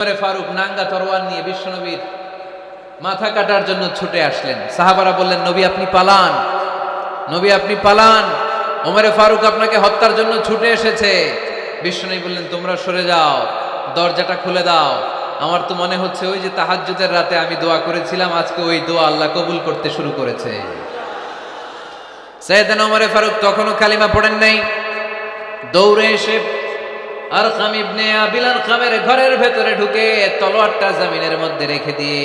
ওমরে ফারুক নাঙ্গা তরোয়ার নিয়ে বিশ্বনবীর মাথা কাটার জন্য ছুটে আসলেন। সাহাবারা বললেন, নবী আপনি পালান, নবী আপনি পালান, ওমরে ফারুক আপনাকে হত্যার জন্য ছুটে এসেছে। বিশ্বনবী বললেন, তোমরা সরে যাও, দরজাটা খুলে দাও। আমার তো মনে হচ্ছে ওই যে তাহাজ্জুদের রাতে আমি দোয়া করেছিলাম, আজকে ওই দোয়া আল্লাহ কবুল করতে শুরু করেছে। সাইয়েদনা ওমরে ফারুক তখনও কালিমা পড়েন নাই। দৌড়ে এসে আরকাম ইবনে আবিল আরকামের ঘরের ভেতরে ঢুকে তলোয়ারটা জমিনের মধ্যে রেখে দিয়ে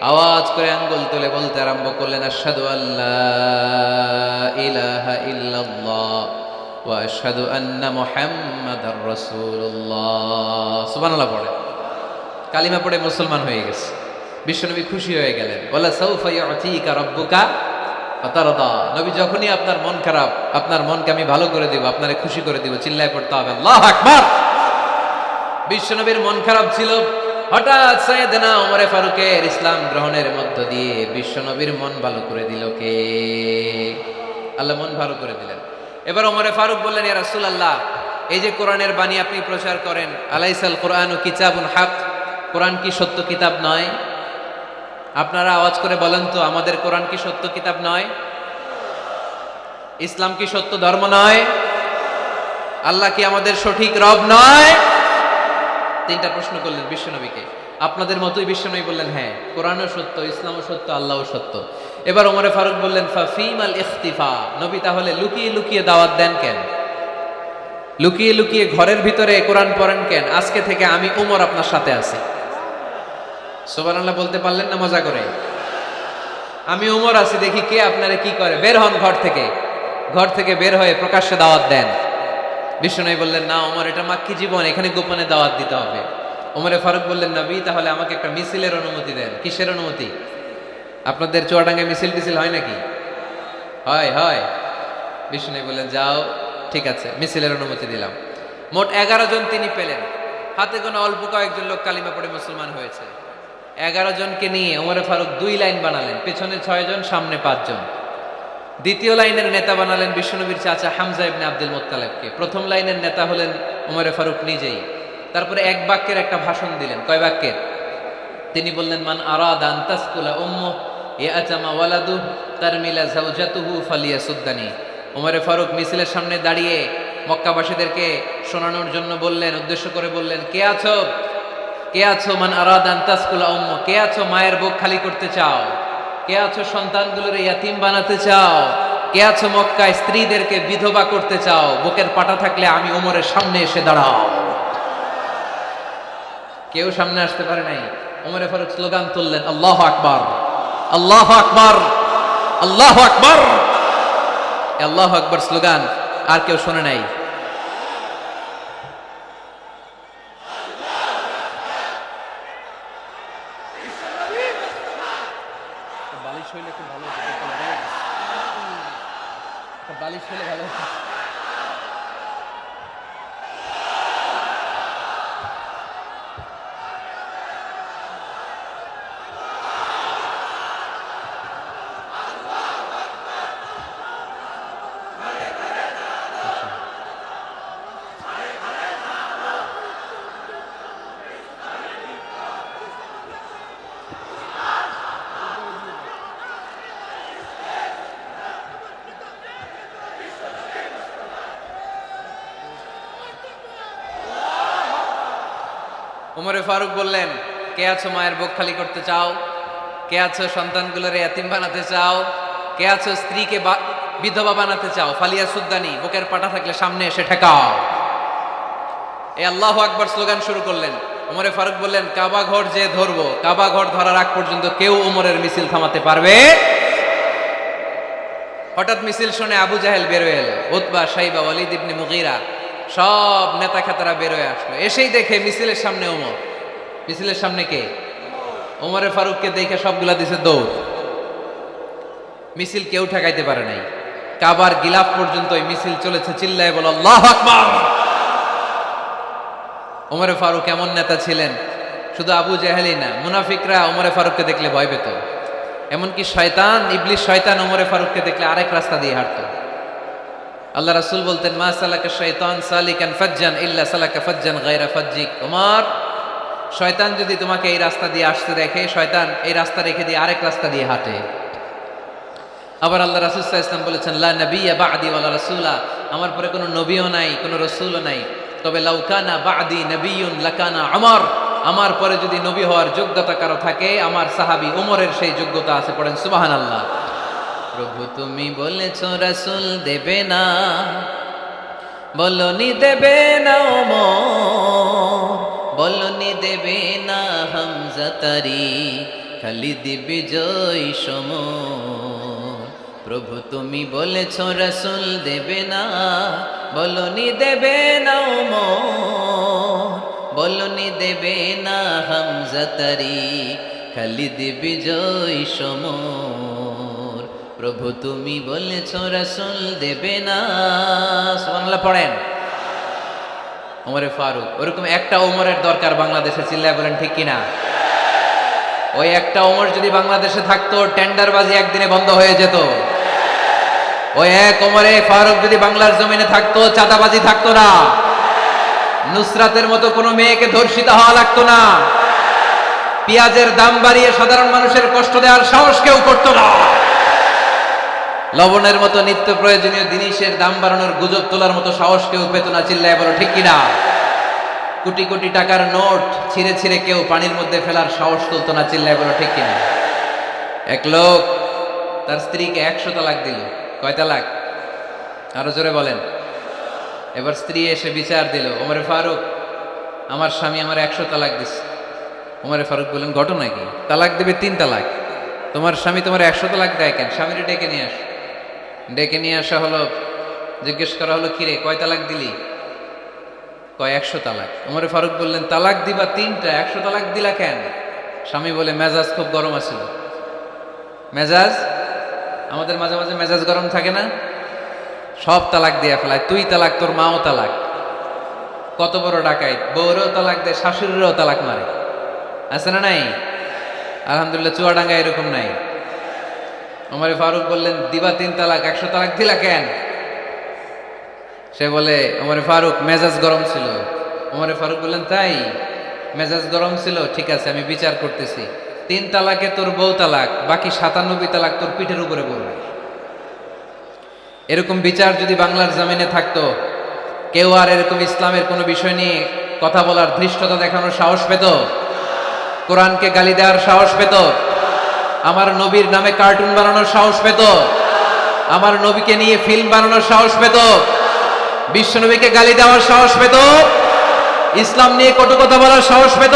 আওয়াজ করে আঙ্গুল তুলে বলতে আরম্ভ করলেন, আশহাদু আল্লা ইলাহা ইল্লাল্লাহ ওয়া আশহাদু আন্না মুহাম্মাদার রাসূলুল্লাহ। সুবহানাল্লাহ পড়ে কালিমা পড়ে মুসলমান হয়ে গেছে। বিশ্বনবী খুশি হয়ে গেলেন। ওয়ালা সাউফা ইউতিকা রাব্বুকা ফাতারদা। নবী যখনই আপনার মন খারাপ, আপনার মনকে আমি ভালো করে দিব, আপনারে খুশি করে দিব, চিল্লায় পড়তে হবে আল্লাহু আকবার। বিশ্বনবীর মন খারাপ ছিল। হঠাৎ সাইয়েদনা ওমরে ফারুকের ইসলাম গ্রহণের মধ্য দিয়ে বিশ্বনবীর মন ভালো করে দিল কে? আল্লাহ মন ভালো করে দিলেন। এবার ওমরে ফারুক বললেন, ইয়া রাসূলুল্লাহ, এই যে কোরআনের বাণী আপনি প্রচার করেন, আলাইসাল কোরআনু কিতাবুন হক, কোরআন কি সত্য কিতাব নয়? আপনারা আওয়াজ করে বলেন তো, আমাদের কোরআন কি সত্য কিতাব নয়? ইসলাম কি সত্য ধর্ম নয়? আল্লাহ কি আমাদের সঠিক রব নয়? তিনটা প্রশ্ন করলেন বিশ্বনবীকে। আপনাদের মতোই বিশ্বনবী বললেন, হ্যাঁ, কোরআনও সত্য, ইসলামও সত্য, আল্লাহও সত্য। এবার ওমরে ফারুক বললেন, ফাফিমাল ইখতিফা, নবী তাহলে লুকিয়ে লুকিয়ে দাওয়াত দেন কেন? লুকিয়ে লুকিয়ে ঘরের ভিতরে কোরআন পড়েন কেন? আজকে থেকে আমি উমর আপনার সাথে আছি। সুবহানাল্লাহ বলতে পারলেন না মজা করে? আমি উমর আছি, দেখি কে আপনারে কি করে। বের হন ঘর থেকে। ঘর থেকে বের হয়ে প্রকাশ্যে দাওয়াত দেন। বিশ্বনবী বললেন, না ওমর, এটা মাক্কি জীবন, এখানে গোপনে দাওয়াত দিতে হবে। ওমরে ফারুক বললেন, নবী তাহলে আমাকে একটা মিছিলের অনুমতি দেন। কিসের অনুমতি? আপনাদের চুয়াডাঙ্গায় মিছিল টিছিল হয় নাকি? হয় হয়। বিশ্বনবী বললেন, যাও, ঠিক আছে, মিছিলের অনুমতি দিলাম। মোট 11 জন তিনি পেলেন। হাতে গোনা অল্প কয়েকজন লোক কালিমা পড়ে মুসলমান হয়েছে। 11 জনকে নিয়ে ওমরে ফারুক 2 লাইন বানালেন, পেছনে 6 জন, সামনে 5 জন। দ্বিতীয় লাইনের নেতা বানালেন বিশ্বনবীর চাচা হামজা ইবনে আব্দুল মুত্তালিবকে। প্রথম লাইনের নেতা হলেন ওমরে ফারুক নিজেই। তারপরে এক বাক্যের একটা ভাষণ দিলেন। কয় বাক্যের? তিনি বললেন, মান আরাদা আন তাসকুলা উম্মু ইয়াতামা ওয়ালাদু তারমিলা যাওজাতুহু ফালিয়াসুদ্দানি। ওমরে ফারুক মিছিলের সামনে দাঁড়িয়ে মক্কাবাসীদেরকে শোনানোর জন্য বললেন, উদ্দেশ্য করে বললেন, কে আছো? কে আছো? মান আরাদা আন তাসকুলা উম্মু, কে আছো মায়ের বুক খালি করতে চাও? কে আছো সন্তানগুলোর ইয়াতিম বানাতে চাও? কে আছো মক্কায় স্ত্রীদেরকে বিধবা করতে চাও? বুকের পাটা থাকলে আমি ওমরের সামনে এসে দাঁড়াও। কেউ সামনে আসতে পারে নাই। ওমরে ফারুক স্লোগান তুললেন, আল্লাহু আকবার, আল্লাহু আকবার, আল্লাহু আকবার। আল্লাহু আকবার স্লোগান আর কেউ শোনে নাই। বালিশ হইলে খুব ভালো হতো, বালিশ হইলে ভালো হতো। ওমরে ফারুক বললেন, কে আছো মায়ের বুক খালি করতে চাও? কে আছো সন্তানগুলোর ইয়াতিম বানাতে চাও? কে আছো স্ত্রীকে বিধবা বানাতে চাও? ফালিয়া সুদ্দানি, বুকের পাটা থাকলে সামনে এসে ঠেকাও। এই আল্লাহু আকবার স্লোগান শুরু করলেন। ওমরে ফারুক বললেন, কাবা ঘর যে ধরবো, কাবা ঘর ধরার আগ পর্যন্ত কেউ ওমরের মিছিল থামাতে পারবে? হঠাৎ মিছিল শুনে আবু জাহেল বের হয়ে এলো, উতবা, শাইবা, ওয়ালিদ ইবনে মুগীরা, সব নেতা খেতারা বের হয়ে আসলো। এসেই দেখে মিছিলের সামনে ওমর। মিছিলের সামনে কে? ওমরে ফারুককে দেখে সবগুলা দিছে দৌড়। মিছিল কেউ ঠেকাইতে পারে নাই। কাবার গিলাফ পর্যন্ত ওই মিছিল চলেছে। চিল্লায় বলো আল্লাহু আকবার। ওমরে ফারুক এমন নেতা ছিলেন, শুধু আবু জাহেলই না, মুনাফিকরা ওমরে ফারুককে দেখলে ভয় পেত। এমনকি শয়তান, ইবলিস শয়তান ওমরে ফারুককে দেখলে আরেক রাস্তা দিয়ে হাঁটতো। আল্লাহ রাসূল বলতেন, মা সালাকা শাইতান সালিকান ফাজ্জান ইল্লা সালাকা ফাজ্জান গায়রা ফাজ্জিক। ওমর, শয়তান যদি তোমাকে এই রাস্তা দিয়ে আসতে দেখে, শয়তান এই রাস্তা রেখে দিয়ে আরেক রাস্তা দিয়ে হাঁটে। আবার আল্লাহ রাসূল সাল্লাল্লাহু আলাইহি ওয়াসাল্লাম বলেছেন, লা নাবিয়্যা বা'দি ওয়ালা রাসূলা, আমার পরে কোনো নবীও নাই, কোনো রাসূলও নাই, তবে লাউ কানা বা'দি নাবিয়্যুন লাকানা উমর, আমার পরে যদি নবী হওয়ার যোগ্যতা কারো থাকে, আমার সাহাবী ওমরের সেই যোগ্যতা আছে। পড়েন সুবহানাল্লাহ। প্রভু তুমি বলেছো রাসূল দেবে না, বলনি দেবে না ওমর, বলনি দেবে না হামজা তারি, খালিদ বিজয় সমর। প্রভু তুমি বলেছ রাসূল দেবে না, বলনি দেবে না ওমর, বলনি দেবে না হামজা তারি, খালিদ বিজয় সমর। প্রভু তুমি বলেছ রাসূল দেবে না। সুবহানাল্লাহ পড়েন। ওমরে ফারুক, ওরকম একটা ওমরের দরকার বাংলাদেশে, চিল্লায় বলেন ঠিক কিনা? ওই একটা ওমর যদি বাংলাদেশে থাকতো, টেন্ডারবাজি একদিনে বন্ধ হয়ে যেত। ওই এক ওমরে ফারুক যদি বাংলার জমিনে থাকতো, চাঁদাবাজি থাকতো না, নুসরাতের মতো কোনো মেয়েকে ধর্ষিত হওয়া লাগতো না, পেঁয়াজের দাম বাড়িয়ে সাধারণ মানুষের কষ্ট দেওয়ার সাহস কেউ করতো না, লবণের মতো নিত্য প্রয়োজনীয় জিনিসের দাম বাড়ানোর গুজব তোলার মতো সাহস কেউ পেত না। চিল্লায় বলো ঠিক কিনা? কোটি কোটি টাকার নোট ছিঁড়ে ছিঁড়ে কেউ পানির মধ্যে ফেলার সাহস তুলতো না। চিল্লায় বলো ঠিক কিনা? এক লোক তার স্ত্রীকে 100 তালাক দিল। কয় তালাক? আরো জোরে বলেন। এবার স্ত্রী এসে বিচার দিল, ওমরে ফারুক আমার স্বামী আমার 100 তালাক দিচ্ছে। ওমরে ফারুক বললেন ঘটনা কি? তালাক দেবে 3 তালাক, তোমার স্বামী তোমার 100 তালাক দেয় কেন? স্বামীরে ডেকে নিয়ে আস। ডেকে নিয়ে আসা হলো, জিজ্ঞেস করা হলো কিরে কয় তালাক দিলি? কয় 100 তালাক। ওমরে ফারুক বললেন তালাক দিবা 3টা, 100 তালাক দিলা কেন? স্বামী বলে মেজাজ খুব গরম আছিল। মেজাজ, আমাদের মাঝে মাঝে মেজাজ গরম থাকে না? সব তালাক দিয়ে ফেলায়, তুই তালাক, তোর মাও তালাক। কত বড় ডাকাইত, বউরেও তালাক দেয়, শাশুড়িরও তালাক মারে। আছে না নাই? আলহামদুলিল্লাহ চুয়াডাঙ্গা এরকম নাই। ওমরে ফারুক বললেন দিবা 3 তালাক, 100 তালাক দিলা কেন? সে বলে ওমরে ফারুক মেজাজ গরম ছিল। ওমরে ফারুক বললেন তাই? মেজাজ গরম ছিল, ঠিক আছে আমি বিচার করতেছি। 3 তালাকে তোর বউ তালাক, বাকি 97 তালাক তোর পিঠের উপরে পড়বে। এরকম বিচার যদি বাংলার জমিনে থাকতো, কেউ আর এরকম ইসলামের কোনো বিষয় নিয়ে কথা বলার, ধৃষ্টতা দেখানোর সাহস পেত? কোরআনকে গালি দেওয়ার সাহস পেত? আমার নবীর নামে কার্টুন বানানোর সাহস পেত? আমার নবীকে নিয়ে ফিল্ম বানানোর সাহস পেত? বিশ্ব নবীকে গালি দেওয়ার সাহস পেত? ইসলাম নিয়ে কটু কথা বলার সাহস পেত?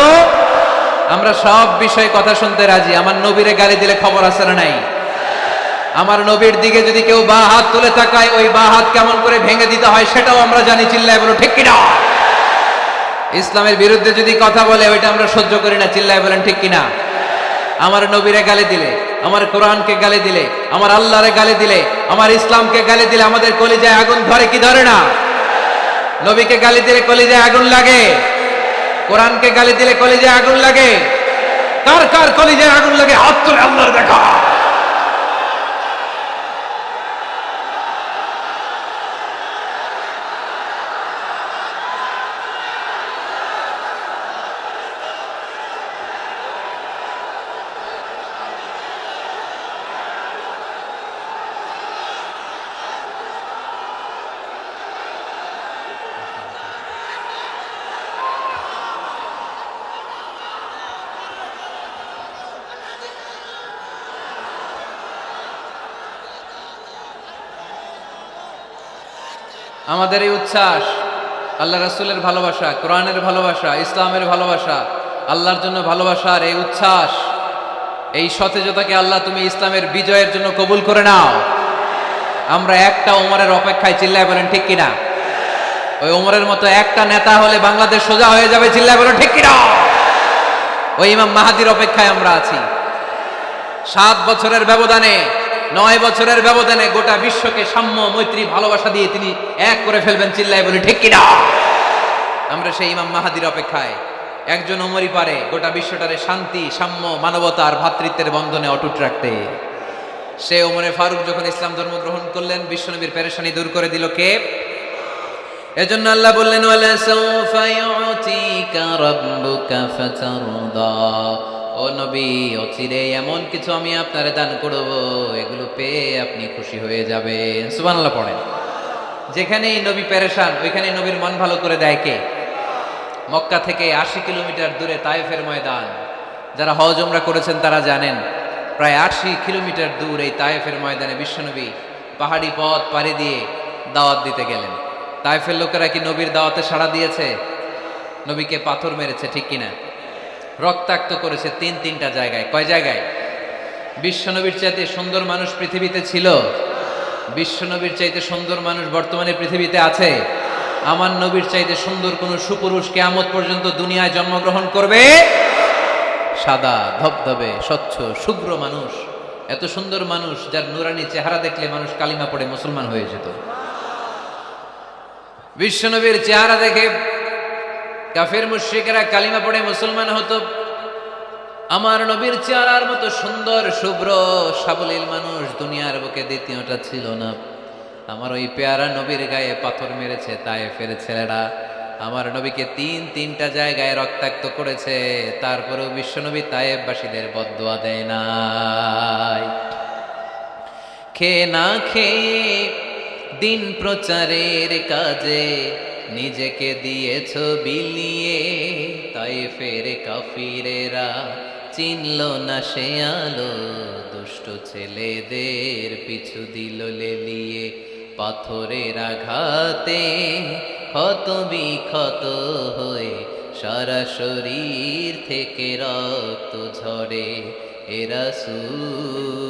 আমরা সব বিষয়ে কথা শুনতে রাজি। আমার নবীরে গালি দিলে খবর আছে না নাই? আমার নবীর দিকে যদি কেউ বা হাত তুলে তাকায়, ওই বা হাত কেমন করে ভেঙে দিতে হয় সেটাও আমরা জানি। চিল্লায় বলো ঠিক কিনা? ইসলামের বিরুদ্ধে যদি কথা বলে ওইটা আমরা সহ্য করি না। চিল্লায় বলেন ঠিক কিনা? আমার নবীরে গালি দিলে, আমার কোরআনকে গালি দিলে, আমার আল্লাহরে গালি দিলে, আমার ইসলামকে গালি দিলে আমাদের কলিজায় আগুন ধরে কি ধরে না? নবীকে গালি দিলে কলিজায় আগুন লাগে, কোরআনকে গালি দিলে কলিজায় আগুন লাগে। কার কার কলিজায় আগুন লাগে হাত তুলে আল্লাহর দেখা। আমাদের এই উচ্ছ্বাস, আল্লাহ রাসূলের ভালোবাসা, কোরআনের ভালোবাসা, ইসলামের ভালোবাসা, আল্লাহর জন্য ভালোবাসার এই উচ্ছ্বাস, এই সতেজতাকে আল্লাহ তুমি ইসলামের বিজয়ের জন্য কবুল করে নাও। আমরা একটা ওমরের অপেক্ষায়। চিল্লায় বলেন ঠিক কিনা? ওই ওমরের মতো একটা নেতা হলে বাংলাদেশ সোজা হয়ে যাবে। চিল্লায় বলেন ঠিক কিনা? ওই ইমাম মাহাদির অপেক্ষায় আমরা আছি। 7 বছরের ব্যবধানে, 9 বছরের ব্যবধানে গোটা বিশ্বকে সাম্য, মৈত্রী, ভালোবাসা দিয়ে তিনি এক করে ফেলবেন। চিল্লায় বলি ঠিক কিনা? আমরা সেই ইমাম মাহাদির অপেক্ষায়। একজন ওমরই পারে গোটা বিশ্বটারে শান্তি, সাম্য, মানবতা আর ভ্রাতৃত্বের বন্ধনে অটুট রাখতে। সে ওমরে ফারুক যখন ইসলাম ধর্ম গ্রহণ করলেন, বিশ্বনবীর পেরেশানি দূর করে দিল কে? এজন্য আল্লাহ বললেন ওয়ালা সাউফা ইউতিকা রাব্বুকা ফাতারদা, ও নবী অচিরে এমন কিছু আমি আপনারে দান করব, এগুলো পেয়ে আপনি খুশি হয়ে যাবেন। সুবহানাল্লাহ পড়েন। যেখানেই নবী পেরেশান ওইখানেই নবীর মন ভালো করে দেয় কে? মক্কা থেকে 80 কিলোমিটার দূরে তায়েফের ময়দান। যারা হজ উমরা করেছেন তারা জানেন, প্রায় 80 কিলোমিটার দূর এই তায়েফের ময়দানে বিশ্বনবী পাহাড়ি পথ পাড়ি দিয়ে দাওয়াত দিতে গেলেন। তায়েফের লোকেরা কি নবীর দাওয়াতে সাড়া দিয়েছে? নবীকে পাথর মেরেছে, ঠিক কিনা? রক্তাক্ত করেছে তিনটা জায়গায়। কয় জায়গায়? বিশ্বনবীর চাইতে সুন্দর মানুষ পৃথিবীতে ছিল? বিশ্বনবীর চাইতে সুন্দর মানুষ বর্তমানে পৃথিবীতে আছে? আমার নবীর চাইতে সুন্দর কোন সুপুরুষ কিয়ামত পর্যন্ত দুনিয়ায় জন্মগ্রহণ করবে? সাদা ধবধবে স্বচ্ছ শুভ্র মানুষ, এত সুন্দর মানুষ যার নুরানি চেহারা দেখলে মানুষ কালিমা পড়ে মুসলমান হয়ে যেত। বিশ্বনবীর চেহারা দেখে কাফের মুশরিকেরা কালিমা পড়ে মুসলমান হতো। আমার নবীর চেহারার মতো সুন্দর শুভ্র সাবলীল মানুষ দুনিয়ার বুকে দ্বিতীয়টা ছিল না। আমার ওই পেয়ারা নবীর গায়ে পাথর মেরেছে তায়েফের ছেলেরা, আমার নবীকে তিনটা জায়গায় রক্তাক্ত করেছে, তারপরেও বিশ্বনবী তায়েফবাসীদের বদদুয়া দেয় নাই। খেয়ে না খেয়ে দিন প্রচারের কাজে নিজেকে দিয়েছ বিলিয়ে, তায়েফের কাফিরেরা চিনল না সে আলো, দুষ্ট ছেলেদের পিছু দিল লেলিয়ে, পাথরের আঘাতে ক্ষত বিক্ষত হয়ে সারা শরীর থেকে রক্ত ঝরে। এ রাসূল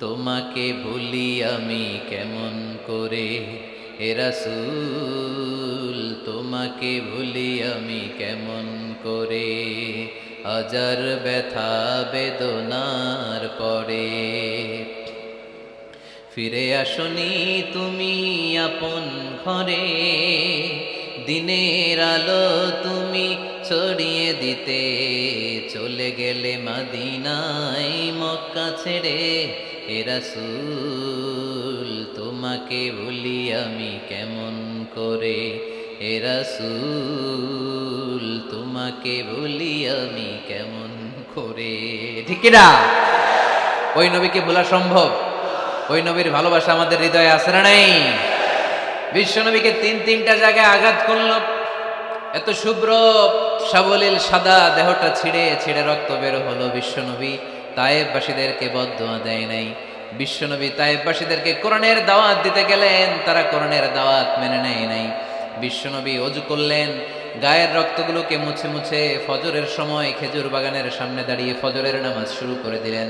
তোমাকে ভুলি আমি কেমন করে, এ রাসূল তোমাকে ভুলি আমি কেমন করে, হাজার ব্যথা বেদনার পরে। ফিরে আসনি তুমি আপন ঘরে, দিনের আলো তুমি ছড়িয়ে দিতে, চলে গেলে মদিনায় মক্কা ছেড়ে। এ রাসূল তোমাকে ভুলি আমি কেমন করে, এ রাসূল তোমাকে ভুলি আমি কেমন করে। ঠিক না? ওই নবীকে ভোলা সম্ভব? ওই নবীর ভালোবাসা আমাদের হৃদয়ে আছে না নাই? বিশ্বনবীকে তিনটা জায়গায় আঘাত করল, এত শুভ্র সাবলীল সাদা দেহটা ছিঁড়ে ছিঁড়ে রক্ত বের হলো। বিশ্বনবী তায়েফবাসীদেরকে বদদুয়া দেয় নাই। বিশ্বনবী তায়েফবাসীদেরকে কোরআনের দাওয়াত দিতে গেলেন, তারা কোরআনের দাওয়াত মেনে নেয় নাই। বিশ্বনবী ওযু করলেন, গায়ের রক্তগুলোকে মুছে মুছে ফজরের সময় খেজুর বাগানের সামনে দাঁড়িয়ে ফজরের নামাজ শুরু করে দিলেন।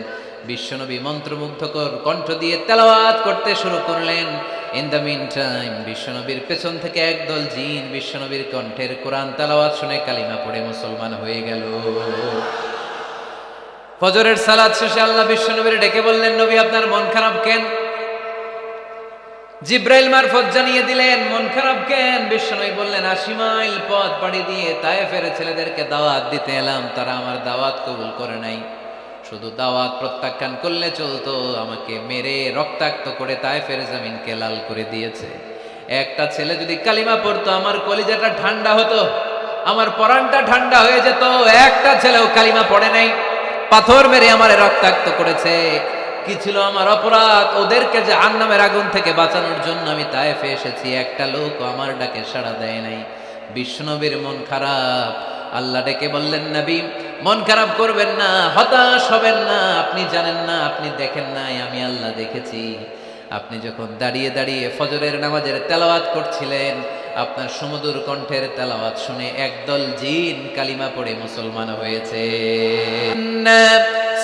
বিশ্বনবী মন্ত্রমুগ্ধকর কণ্ঠ দিয়ে তেলাওয়াত করতে শুরু করলেন। ইন দ্য মিন টাইম বিশ্বনবীর পেছন থেকে একদল জিন বিশ্বনবীর কণ্ঠের কোরআন তেলাওয়াত শুনে কালিমা পড়ে মুসলমান হয়ে গেল। ফজরের সালাত শেষে আল্লাহ বিশ্বনবীর ডেকে বললেন, নবী আপনার মন খারাপ কেন? জিব্রাইল মারফত জানিয়ে দিলেন মন খারাপ কেন। বিশ্বনবী বললেন, 80 মাইল পথ পাড়ি দিয়ে তায়েফের ছেলেদেরকে দাওয়াত দিতে এলাম, তারা আমার দাওয়াত কবুল করে নাই। শুধু দাওয়াত প্রত্যাখ্যান করলে চলতো, আমাকে মেরে রক্তাক্ত করে তায়েফের জমিনকে লাল করে দিয়েছে। একটা ছেলে যদি কালিমা পড়তো আমার কলিজাটা ঠান্ডা হতো, আমার পরাণটা ঠান্ডা হয়ে যেত। একটা ছেলেও কালিমা পড়ে নাই, পাথর মেরে আমারে রক্তাক্ত করেছে। কি ছিল আমার অপরাধ? ওদেরকে যে জাহান্নামের আগুন থেকে বাঁচানোর জন্য আমি তায়েফে এসেছি, একটা লোক আমার ডাকে সাড়া দেয় নাই। বিশ্বনবীর মন খারাপ। আল্লাহ ডেকে বললেন, নবী মন খারাপ করবেন না, হতাশ হবেন না। আপনি জানেন না, আপনি দেখেন নাই, আমি আল্লাহ দেখেছি। আপনি যখন দাঁড়িয়ে দাঁড়িয়ে ফজরের নামাজের তেলাওয়াত করছিলেন, আপনার সুমধুর কণ্ঠের তেলাওয়াত শুনে একদল জিন কালিমা পড়ে মুসলমান হয়েছে।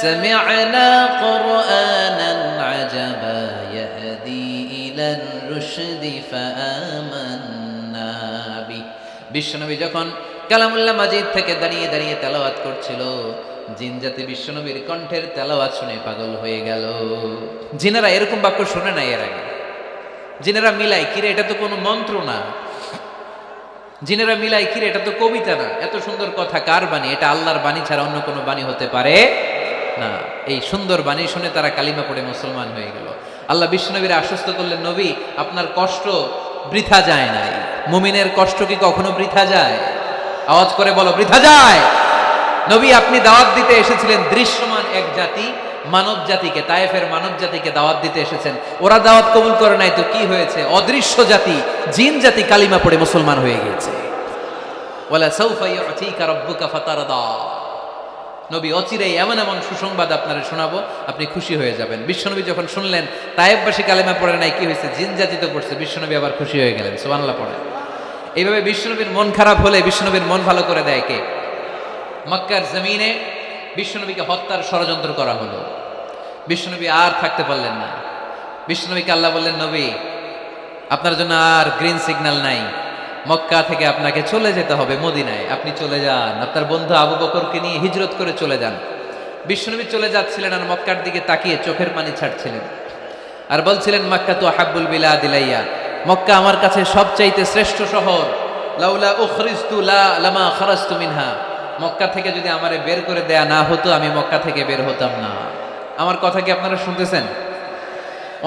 সামি'না কুরআনান আজাবা ইয়াহদি ইলার রুশদি ফাআমান্না বি। বিশ্বনবী যখন কালামুল্লাহ মাজিদ থেকে দাঁড়িয়ে দাঁড়িয়ে তেলাওয়াত করছিল, জিন জাতি বিশ্বনবীর কণ্ঠের তেলাওয়াত শুনে পাগল হয়ে গেল। জিনেরা এরকম বাক্য শুনে নাই এর আগে। জিনেরা মিলাই, কিরে এটা তো কোনো মন্ত্র না। জিনেরা মিলাই, কিরে এটা তো কবিতা না। এত সুন্দর কথা কার বাণী? এটা আল্লাহর বাণী ছাড়া অন্য কোনো বাণী হতে পারে না। এই সুন্দর বাণী শুনে তারা কালিমা পড়ে মুসলমান হয়ে গেল। আল্লাহ বিশ্বনবীর আশ্বস্ত করলেন, নবী আপনার কষ্ট বৃথা যায় নাই। মুমিনের কষ্ট কি কখনো বৃথা যায়? আওয়াজ করে বলো, বৃথা যায়। নবী আপনি দাওয়াত দিতে এসেছিলেন দৃশ্যমান এক জাতি, মানব জাতিকে, তায়েফের মানব জাতিকে দাওয়াত দিতে এসেছেন। ওরা দাওয়াত কবুল করে নাই তো কি হয়েছে? অদৃশ্য জাতি, জিন জাতি কালিমা পড়ে মুসলমান হয়ে গিয়েছে। ওয়ালা সাউফা ইউতিকা রাব্বুকা ফাতারদা। নবী অচিরেই এমন এমন সুসংবাদ আপনারা শোনাবো, আপনি খুশি হয়ে যাবেন। বিশ্বনবী যখন শুনলেন তায়েফবাসী কালিমা পড়ে নাই, কি হয়েছে? জিন জাতি তো পড়ছে। বিশ্বনবী আবার খুশি হয়ে গেলেন। সুবহানাল্লাহ পড়ে। এইভাবে বিশ্বনবীর মন খারাপ হলে বিশ্বনবীর মন ভালো করে দেয় কে? মক্কার জমিনে বিশ্বনবীকে হত্যার ষড়যন্ত্র করা হলো। বিশ্বনবী আর থাকতে পারলেন না। বিশ্বনবীকে আল্লাহ বললেন, নবী আপনার জন্য আর গ্রিন সিগন্যাল নাই, মক্কা থেকে আপনাকে চলে যেতে হবে মদিনায়। আপনি চলে যান, আপনার বন্ধু আবু বকরকে নিয়ে হিজরত করে চলে যান। বিশ্বনবী চলে যাচ্ছিলেন আর মক্কার দিকে তাকিয়ে চোখের পানি ছাড়ছিলেন আর বলছিলেন, মক্কা তো আহাব্বুল বিলাদ ইলাইয়া, মক্কা আমার কাছে সবচাইতে শ্রেষ্ঠ শহর। লাউলা উখরিজতু লামা খারাজতু মিনহা, মক্কা থেকে যদি আমারে বের করে দেয়া না হতো আমি মক্কা থেকে বের হতাম না। আমার কথা কি আপনারা শুনতেছেন?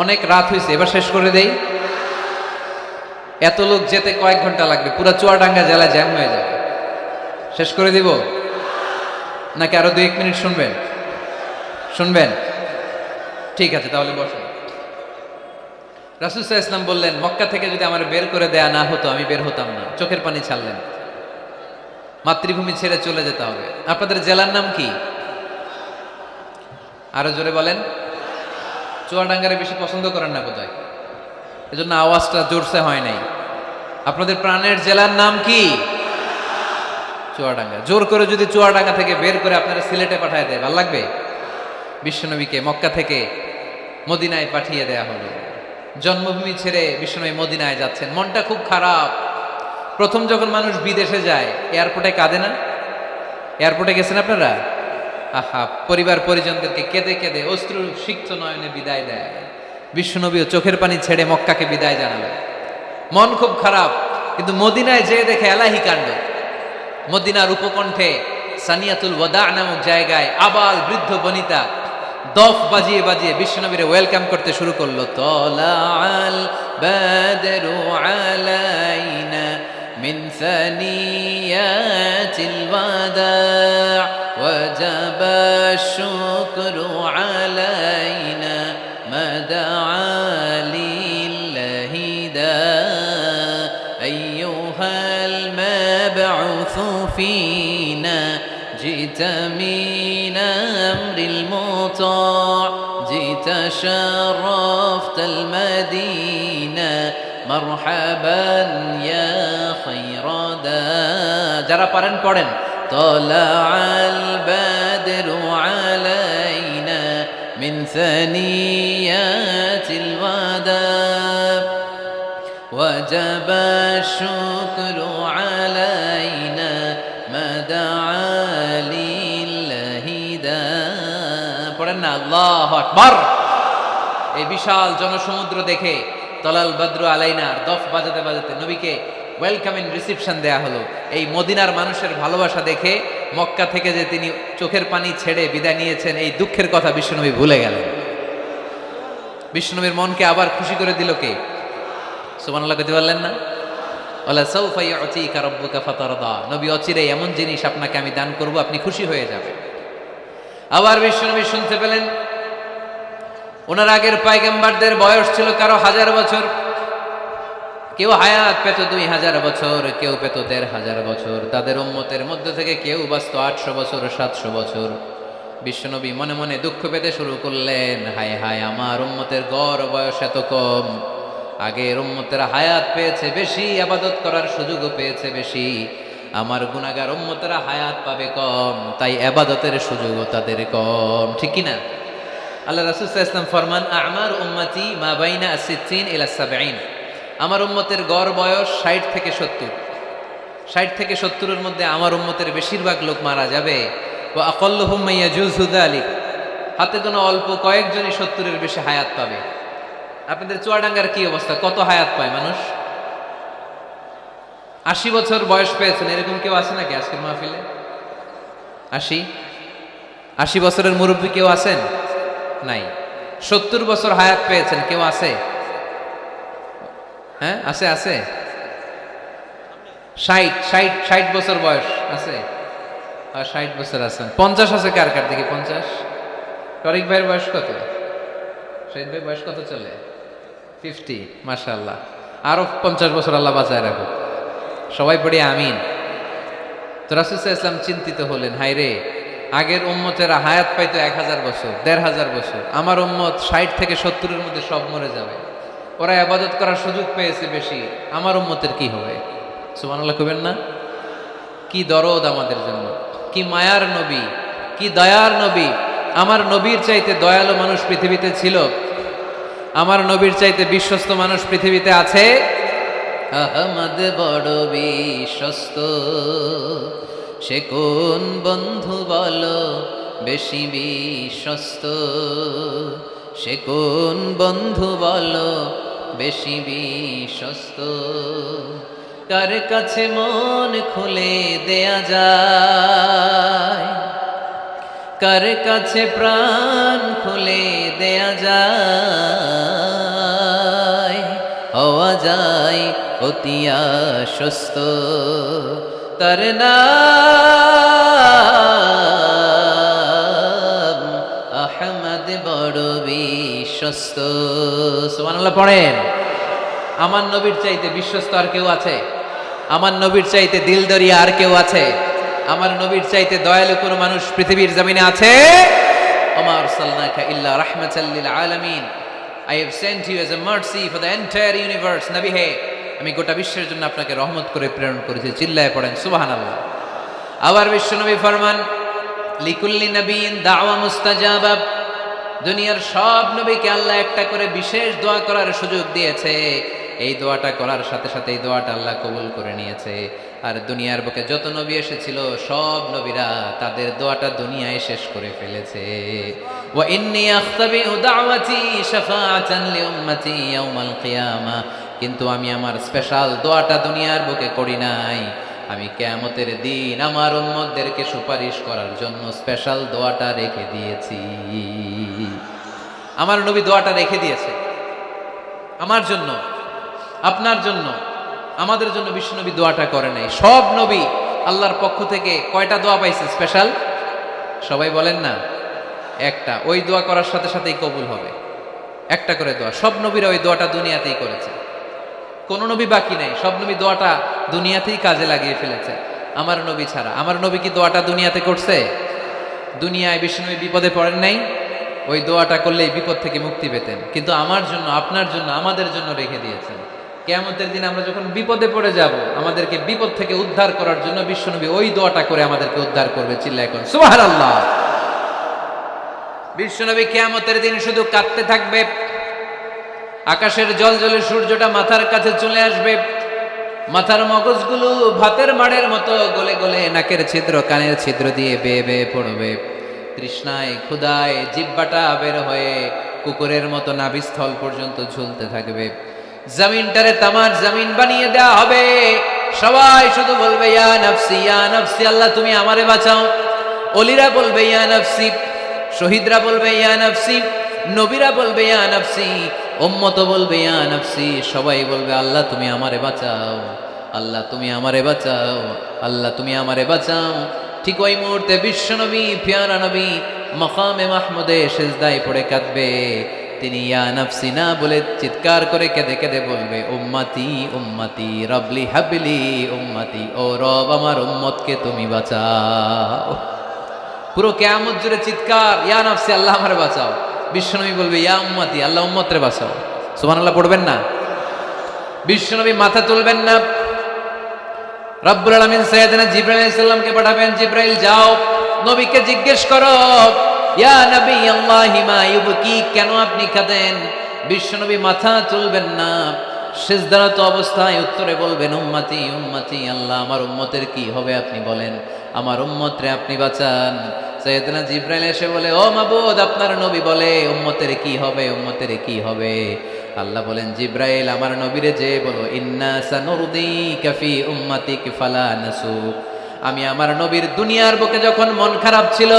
অনেক রাত হয়েছে, এবার শেষ করে দেই। এত লোক যেতে কয়েক ঘন্টা লাগবে, পুরো চুয়াডাঙ্গা জেলা জ্যাম হয়ে যাবে। শেষ করে দিব নাকি আরো 2-1 মিনিট শুনবেন? শুনবেন? ঠিক আছে, তাহলে বসুন। রাসূল সাল্লাল্লাহু আলাইহি ওয়াসাল্লাম বললেন, মক্কা থেকে যদি আমার বের করে দেয়া না হতো আমি বের হতাম না। চোখের পানি ছাড়লেন। মাতৃভূমি ছেড়ে চলে যেতে হবে। আপনাদের জেলার নাম কি? আরো জোরে বলেন। চুয়াডাঙ্গারে বেশি পছন্দ করেন না কোথায়? এজন্য আওয়াজটা জোরসে হয় নাই। আপনাদের প্রাণের জেলার নাম কি? চুয়াডাঙ্গা। জোর করে যদি চুয়াডাঙ্গা থেকে বের করে আপনারা সিলেটে পাঠিয়ে দেয়, ভালো লাগবে? বিশ্বনবীকে মক্কা থেকে মদিনায় পাঠিয়ে দেয়া হলো। জন্মভূমি ছেড়ে বিশ্বনবী মদিনায় যাচ্ছেন, মনটা খুব খারাপ। প্রথম যখন মানুষ বিদেশে যায় এয়ারপোর্টে কাঁদে না? এয়ারপোর্টে গেছেন আপনারা? আহা, পরিবার পরিজনদেরকে কেঁদে কেঁদে অশ্রু সিক্ত নয়নে বিদায় দেয়। বিশ্বনবীও চোখের পানি ছেড়ে মক্কাকে বিদায় জানালেন। মন খুব খারাপ, কিন্তু মদিনায় যেয়ে দেখে এলাহি কাণ্ড। মদিনার উপকণ্ঠে সানিয়াতুল ওয়াদা নামক জায়গায় আবাল বৃদ্ধ বনিতা দফ বাজিয়ে বাজিয়ে বিশ্বনবীরে ওয়েলকাম করতে শুরু করলো। তলাআল বাদরু আলাইনা মিন সানিয়াতিল ওয়াদা ওয়াজাবা শুকরু আলাইনা মাদআ লিল্লাহি দা আইয়ুহাল মাবউসু ফিনা جئت من أمر المطاع جئت شرفت المدينة مرحبا يا خير دا যারা পারেন পড়েন। طلع البدر علينا من ثنيات الوداع وجب الشكر علينا ما دعا না। আল্লাহু আকবার। এই বিশাল জনসমুদ্র দেখে তলাল বদরু আলাইনার দফ বাজাতে বাজাতে নবীকে ওয়েলকামিং রিসিপশন দেয়া হলো। এই মদিনার মানুষের ভালোবাসা দেখে মক্কা থেকে যে তিনি চোখের পানি ছেড়ে বিদায় নিয়েছেন, এই দুঃখের কথা বিশ্বনবী ভুলে গেলেন। বিশ্বনবীর মনকে আবার খুশি করে দিল কে? সুবহানাল্লাহ কইতে পারলেন না? ওয়ালা সাউফা ইউতিকা রাব্বুকা ফাতারদা। নবী অচিরে এমন জিনিস আপনাকে আমি দান করব, আপনি খুশি হয়ে যাবেন। আবার বিশ্বনবী শুনতে পেলেন ওনার আগের পয়গম্বরদের বয়স ছিল কারো 1000 বছর, কেউ হায়াত পেত 2000 বছর, কেউ পেত 1500 বছর। তাদের উম্মতের মধ্যে থেকে কেউ বাঁচত 800 বছর, 700 বছর। বিশ্বনবী মনে মনে দুঃখ পেতে শুরু করলেন, হায় হায়, আমার উম্মতের গড় বয়স এত কম। আগের উম্মতেরা হায়াত পেয়েছে বেশি, ইবাদত করার সুযোগও পেয়েছে বেশি। আমার গুনাহগার উম্মতেরা হায়াত পাবে কম, তাই ইবাদতের সুযোগও তাদের কম। ঠিক কি না? আল্লাহ রাসূল সাল্লাল্লাহু আলাইহি ওয়াসাল্লাম ফরমান, আ'মার উম্মতি মা বাইনা আস-সিত্তিন ইলা 70। আমার উম্মতের গড় বয়স 60 থেকে 70। 60 থেকে 70 এর মধ্যে আমার উম্মতের বেশিরভাগ লোক মারা যাবে। ওয়া আকাল্লুহুম মা ইয়াজুযু যালিক, হাতে গোনা অল্প কয়েকজনই 70 এর বেশি হায়াত পাবে। আপনাদের চুয়াডাঙ্গার কি অবস্থা? কত হায়াত পায় মানুষ? 80 বছর বয়স পেয়েছেন এরকম কেউ আছে নাকি আজকের মাহফিলে? 80 বছরের মুরব্বী কেউ আছেন? নাই। 70 বছর হায়াত পেয়েছেন কেউ আছে? হ্যাঁ আছে আছে, 60 বছর বয়স আছে, আর 60 বছর আছেন। 50 আছে কার কার দেখি? 50। টরিক ভাইয়ের বয়স কত? শহীদ ভাই বয়স কত চলে? 50। মাশাআল্লাহ, আরো 50 বছর আল্লাহ বাঁচায় রাখো। সবাই পড়ি আমিন। তো রাসূল সাল্লাল্লাহু আলাইহি ওয়াসাল্লাম চিন্তিত হলেন, হায় রে, আগের উম্মতেরা হায়াত পাইতো 1000 বছর, 1500 বছর, আমার উম্মত 60 থেকে 70-এর মধ্যে সব মরে যাবে। ওরা ইবাদত করার সুযোগ পেয়েছে বেশি, আমার উম্মতের কি হবে? সুবহানাল্লাহ কইবেন না? কি দরদ আমাদের জন্য, কি মায়ার নবী, কি দয়ার নবী। আমার নবীর চাইতে দয়ালু মানুষ পৃথিবীতে ছিল? আমার নবীর চাইতে বিশ্বস্ত মানুষ পৃথিবীতে আছে? আহমদ বড় বিশ্বস্ত, সে কোন বন্ধু বলো বেশি বিশ্বস্ত, সে কোন বন্ধু বলো বেশি বিশ্বস্ত। কার কাছে মন খুলে দেয়া যায়, কার কাছে প্রাণ খুলে দেয়া যায়, হওয়া যায় অতি আশ্বস্ত, তার নাম আহমদ বড় বিশ্বস্ত। সুবহানাল্লাহ পড়েন। আমার নবীর চাইতে বিশ্বস্ত আর কেউ আছে? আমার নবীর চাইতে দিলদরিয়া আর কেউ আছে? আমার নবীর চাইতে দয়ালু কোন মানুষ পৃথিবীর জমিনে আছে? ওমা আরসালনাকা ইল্লা রাহমাতাল লিল আলামিন, I have sent you as a mercy for the entire universe. নবী হে, আমি গোটা বিশ্বের জন্য আপনাকে রহমত করে প্রেরণ করেছি। চিল্লায় পড়েন সুবহানাল্লাহ। আবার বিশ্বনবী ফরমান, লিকুল্লি নবিয়্যিন দাওয়া মুস্তাজাবা, দুনিয়ার সব নবীকে আল্লাহ একটা করে বিশেষ দোয়া করার সুযোগ দিয়েছে। এই দোয়াটা করার সাথে সাথে এই দোয়াটা আল্লাহ কবুল করে নিয়েছে। আর দুনিয়ার বুকে যত নবী এসেছিল সব নবীরা তাদের দোয়াটা দুনিয়ায় শেষ করে ফেলেছে। ওয়া ইন্নী আখতাবিউ দাওয়াতি শাফাআতান লিউম্মতি ইয়াউমাল কিয়ামা, কিন্তু আমি আমার স্পেশাল দোয়াটা দুনিয়ার বুকে করি নাই, আমি কিয়ামতের দিন আমার উম্মতদেরকে সুপারিশ করার জন্য স্পেশাল দোয়াটা রেখে দিয়েছি। আমার নবী দোয়াটা রেখে দিয়েছে আমার জন্য, আপনার জন্য, আমাদের জন্য। বিশ্বনবী দোয়াটা করে নাই। সব নবী আল্লাহর পক্ষ থেকে কয়টা দোয়া পাইছে স্পেশাল? সবাই বলেন না? একটা। ওই দোয়া করার সাথে সাথেই কবুল হবে, একটা করে দোয়া। সব নবীরা ওই দোয়াটা দুনিয়াতেই করেছে, কোন নবী বাকি নাই। সব নবী দোয়াটা দুনিয়াতেই কাজে লাগিয়ে ফেলেছে, আমার নবী ছাড়া। আমার নবী কি দোয়াটা দুনিয়াতে করছে? দুনিয়ায় বিশ্বনবী বিপদে পড়েন নাই, ওই দোয়াটা করলেই বিপদ থেকে মুক্তি পেতেন। কিন্তু আমার জন্য, আপনার জন্য, আমাদের জন্য রেখে দিয়েছেন। কিয়ামতের দিন আমরা যখন বিপদে পড়ে যাব, আমাদেরকে বিপদ থেকে উদ্ধার করার জন্য বিশ্বনবী ওই দোয়াটা করে আমাদেরকে উদ্ধার করবে। চিল্লায় এখন সুবহানাল্লাহ। বিশ্বনবী কিয়ামতের দিন শুধু কাঁদতে থাকবে, আকাশের জলজলে সূর্যটা মাথার কাছে চলে আসবে, মাথার মগজগুলো ভাতের মাড়ের মতো গলে গলে নাকের ছিদ্র কানের ছিদ্র দিয়ে বেয়ে বেয়ে পড়বে। তৃষ্ণায় ক্ষুধায় জিহ্বাটা বের হয়ে কুকুরের মতো নাভিস্থল পর্যন্ত ঝুলতে থাকবে। জমিনটারে তামার জমিন বানিয়ে দেওয়া হবে। সবাই শুধু বলবে ইয়া নাফসি ইয়া নাফসি, আল্লাহ তুমি আমারে বাঁচাও। অলিরা বলবে ইয়া নাফসি, শহীদরা বলবে ইয়া নাফসি, নবীরা বলবে ইয়া নাফসি, উম্মত বলবে ইয়া নাফসি। সবাই বলবে আল্লাহ তুমি আমারে বাঁচাও, আল্লাহ তুমি আমারে বাঁচাও, আল্লাহ তুমি আমারে বাঁচাও। ঠিক ওই মুহূর্তে বিশ্বনবী, পিয়ারা নবী মাকামে মাহমুদে সিজদায় পড়ে কাঁদবে। তিনি ইয়া নাফসি না বলে চিৎকার করে কেঁদে কেঁদে বলবে উম্মতি উম্মতি রবলি হাবলি উম্মতি, ও রব আমার উম্মতকে তুমি বাঁচাও। পুরো কিয়ামত জুড়ে চিৎকার ইয়া নাফসি, আল্লাহ আমারে বাঁচাও। বিশ্বনবী বলবে ইয়া উম্মতি, আল্লাহ উম্মতরে বাঁচাও। সুবহানাল্লাহ পড়বেন না? বিশ্বনবী মাথা তুলবেন না। রব্বুল আলামিন সাইয়েদনা জিবরাইল আলাইহিস সালামকে পাঠাবেন, জিবরাইল যাও নবীকে জিজ্ঞেস করো ইয়া নবী আল্লাহি মা ইউবকি, কেন আপনি কাঁদেন? বিশ্বনবী মাথা তুলবেন না, সিজদারত অবস্থায় উত্তরে বলবেন উম্মতি উম্মতি, আল্লাহ আমার উম্মতের কি হবে আপনি বলেন, আমার উম্মতরে আপনি বাঁচান। সাইয়েদনা জিবরাইল এসে বলে ও মাবুদ, আপনার নবী বলে উম্মতের কি হবে, উম্মতের কি হবে? আল্লাহ বলেন জিবরাইল আমার নবীরে যে বলো ইন্না সানুরদিকা ফি উম্মাতিক ফালা নাসুক। আমি আমার নবীর দুনিয়ার বুকে যখন মন খারাপ ছিল,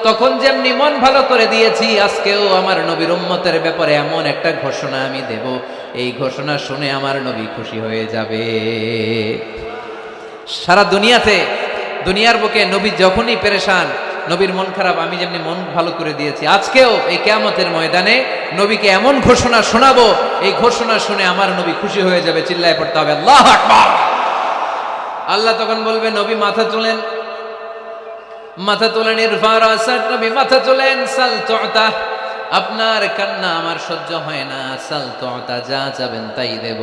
তখন যেমনি মন ভালো করে দিয়েছি, আজকেও আমার নবীর উম্মতের ব্যাপারে এমন একটা ঘোষণা আমি দেব, এই ঘোষণা শুনে আমার নবী খুশি হয়ে যাবে। সারা দুনিয়ার বুকে নবী যখনই পেরেশান, নবীর মন খারাপ, আমি যেমনি মন ভালো করে দিয়েছি, আজকেও এই কিয়ামতের ময়দানে নবীকে এমন ঘোষণা শোনাবো, এই ঘোষণা শুনে আমার নবী খুশি হয়ে যাবে। চিল্লায় পড়তে হবে আল্লাহু আকবার। আল্লাহ তখন বলবে, নবী মাথা তোলেন, মাথা তোলেন, ইরফা রাসাক, নবী মাথা তোলেন, সাল তুতা, আপনার কান্না আমার সহ্য হয় না, সাল তুতা, যা চাবেন তাই দেব।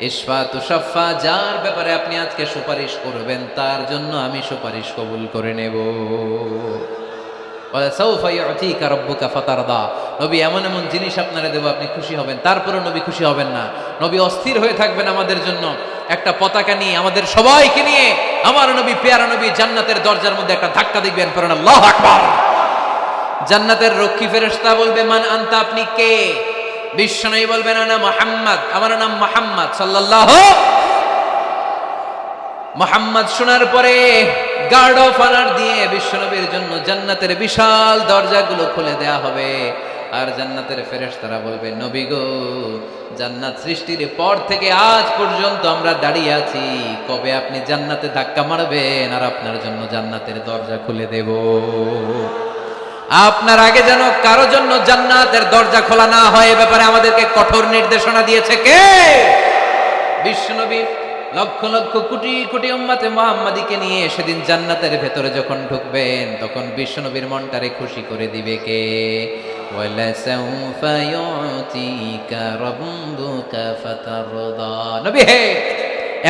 ইশফা তুশাফা, যার ব্যাপারে আপনি আজকে সুপারিশ করবেন তার জন্য আমি সুপারিশ কবুল করে নেব। ওয়া সাউফা ইউতিকা রাব্বুকা ফাতারদা, নবী এমন এমন জিনিস আপনারা দেব, আপনি খুশি হবেন। তারপরে নবী খুশি হবেন না, নবী অস্থির হয়ে থাকবেন আমাদের জন্য। একটা পতাকা নিয়ে, আমাদের সবাইকে নিয়ে আমার নবী, পেয়ারা নবী জান্নাতের দরজার মধ্যে একটা ধাক্কা দিবেন, পড়েন আল্লাহু আকবার। জান্নাতের রক্ষী ফেরেশতা বলবে, মান আনতা, আপনি কে? বিশ্বনবী বলবেন, আনা মুহাম্মদ, আমার নাম মুহাম্মদ সাল্লাল্লাহু। মুহাম্মদ শোনার পরে গার্ড অফ অনার দিয়ে বিশ্বনবীর জন্য জান্নাতের বিশাল দরজাগুলো খুলে দেয়া হবে। আর জান্নাতের ফেরেশতারা বলবে, নবী গো, জান্নাত সৃষ্টির পর থেকে আজ পর্যন্ত আমরা দাঁড়িয়ে আছি, কবে আপনি জান্নাতে ধাক্কা মারবেন আর আপনার জন্য জান্নাতের দরজা খুলে দেব। আপনার আগে যেন কারো জন্য জান্নাতের দরজা খোলা না হয়, এ ব্যাপারে আমাদেরকে কঠোর নির্দেশনা দিয়েছে কে? বিশ্বনবী লক্ষ লক্ষ কোটি কোটি উম্মতে মুহাম্মাদীকে নিয়ে সেদিন জান্নাতের ভেতরে যখন ঢুকবেন, তখন বিশ্বনবীর মনটারে খুশি করে দিবে কে? ওয়ালা সাউফা ইউতিকা রাব্বুকা ফাতারদা, নবী হে,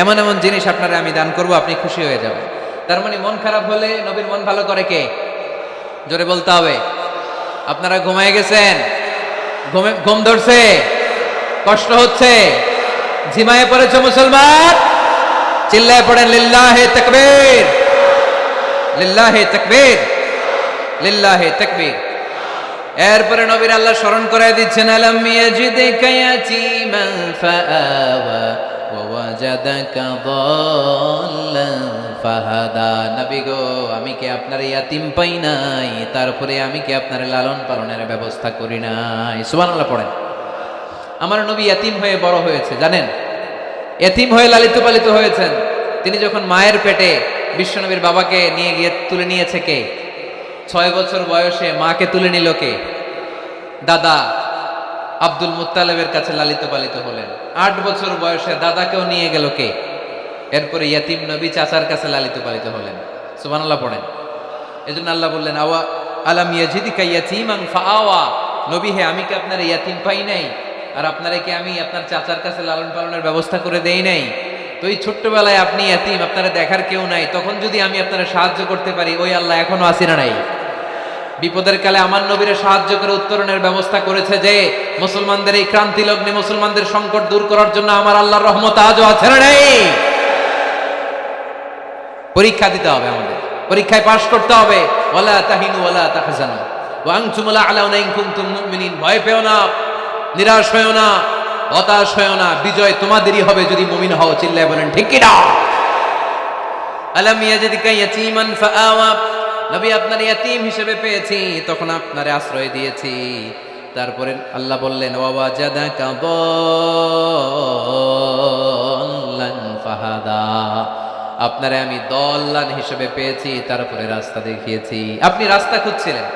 এমন এমন জিনিস আপনারে আমি দান করব, আপনি খুশি হয়ে যাবেন। তার মানে মন খারাপ হলে নবীর মন ভালো করে কে? জোরে বলতে হবে। আপনারা ঘুমায় গেছেন, ঘুম ধরছে, কষ্ট হচ্ছে, ঝিমায়ে পড়েছে মুসলমান, চিল্লায় পড়েন লিল্লাহে তাকবীর, লিল্লাহে তাকবীর, লিল্লাহে তাকবীর। এরপরে নবীর আল্লাহ স্মরণ করে দিচ্ছেন, আলাম ইয়াজিদকা ইয়াতীমান ফাআওয়া ওয়া ওয়াজাদাকা দাল্লান ফাহাদা, নবী গো, আমি কি আপনার ইয়াতিম পাই নাই, তারপরে আমি কি আপনার লালন পালনের ব্যবস্থা করি নাই? সুবহানাল্লাহ পড়েন। আমার নবী ইয়াতিম হয়ে বড় হয়েছে, জানেন? ইয়াতিম হয়ে লালিত পালিত হয়েছেন। তিনি যখন মায়ের পেটে, বিশ্বনবীর বাবাকে নিয়ে গিয়ে তুলে নিয়েছে কে? 6 বছর বয়সে মাকে তুলে নিল কে? দাদা আব্দুল মুত্তালিবের কাছে লালিত পালিত হলেন। 8 বছর বয়সে দাদাকেও নিয়ে গেল কে? এরপরে ইয়াতিম নবী চাচার কাছে লালিত পালিত হলেন। সুবহানাল্লাহ পড়েন। এজন্য আল্লাহ বললেন, আওয়া আলাম ইয়াজিদিকা ইয়াতীমান ফাআওয়া, নবী হে, আমি কি আপনার ইয়াতিম পাই নাই, আর আপনারে কি আমি আপনার চাচার কাছে লালন পালনের ব্যবস্থা করে দেই নাই? তো এই ছোট্টবেলায় আপনি ইয়াতিম, আপনারা দেখার কেউ নাই, তখন যদি আমি আপনারা সাহায্য করতে পারি, ওই আল্লাহ এখনো আসিনা নাই? বিপদের কালে আমার নবীরে সাহায্য করে উত্তরণের ব্যবস্থা করেছে যে, মুসলমানদের এই ক্রান্তি লগ্নে মুসলমানদের সংকট দূর করার জন্য আমার আল্লাহর রহমত আজও আছে না নাই? পরীক্ষা দিতে হবে, আমাদের পরীক্ষায় পাশ করতে হবে। ওয়ালা তাহিনু ওয়ালা তাহজানু ওয়া আনতুমুল আ'লাউনা ইন কুনতুম মুমিনিন, ভয় পেও না, নিরাশ হয়ো না, হতাশ হয়ো না, বিজয় তোমাদেরই হবে যদি মুমিন হও। চিল্লায় বলেন ঠিক কি না? আলাম ইয়াজিদিকা ইয়াতীমান ফাআওয়া, নবী আপনার ইয়াতীম হিসেবে পেয়েছি, তখন আপনারে আশ্রয় দিয়েছি। তারপরে আল্লাহ বললেন, ওয়া ওয়াজাদাকা দাল্লান ফাহাদা, আপনারে আমি দল্লান হিসেবে পেয়েছি, তারপরে রাস্তা দেখিয়েছি। আপনি রাস্তা খুঁজছিলেন।